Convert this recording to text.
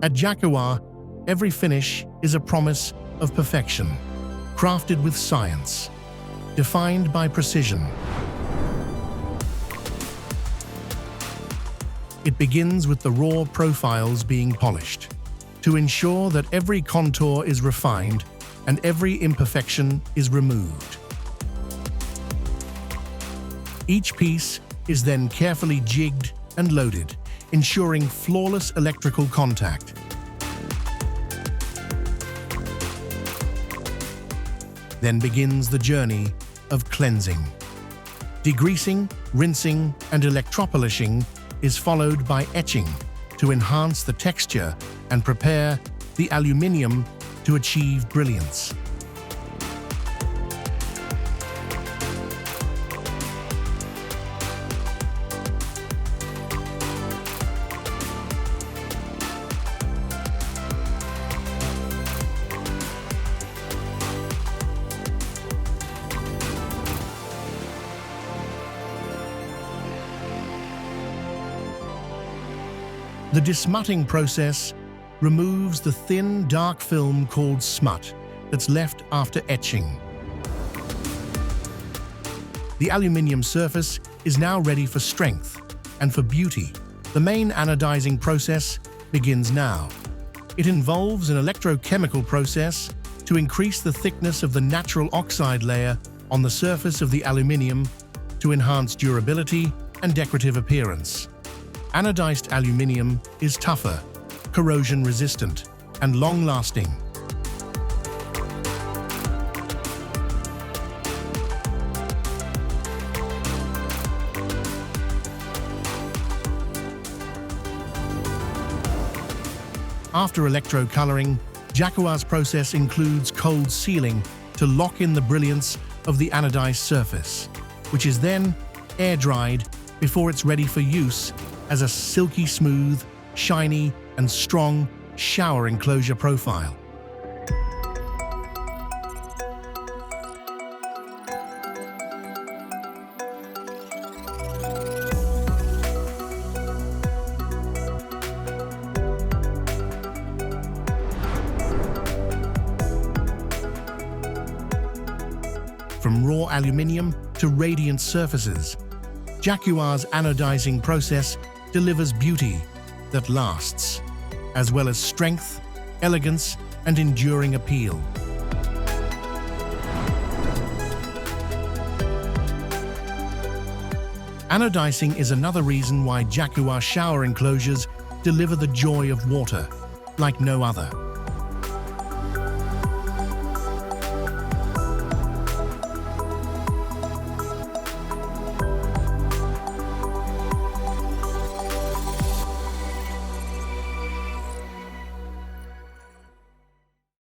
At Jaquar, every finish is a promise of perfection, crafted with science, defined by precision. It begins with the raw profiles being polished, to ensure that every contour is refined and every imperfection is removed. Each piece is then carefully jigged and loaded, ensuring flawless electrical contact. Then begins the journey of cleansing. Degreasing, rinsing, and electropolishing is followed by etching to enhance the texture and prepare the aluminium to achieve brilliance. The desmutting process removes the thin, dark film called smut that's left after etching. The aluminium surface is now ready for strength and for beauty. The main anodizing process begins now. It involves an electrochemical process to increase the thickness of the natural oxide layer on the surface of the aluminium to enhance durability and decorative appearance. Anodized aluminium is tougher, corrosion-resistant, and long-lasting. After electrocoloring, Jaquar's process includes cold sealing to lock in the brilliance of the anodized surface, which is then air-dried before it's ready for use as a silky smooth, shiny, and strong shower enclosure profile. From raw aluminium to radiant surfaces, Jaquar's anodizing process delivers beauty that lasts, as well as strength, elegance, and enduring appeal. Anodizing is another reason why Jaquar shower enclosures deliver the joy of water like no other.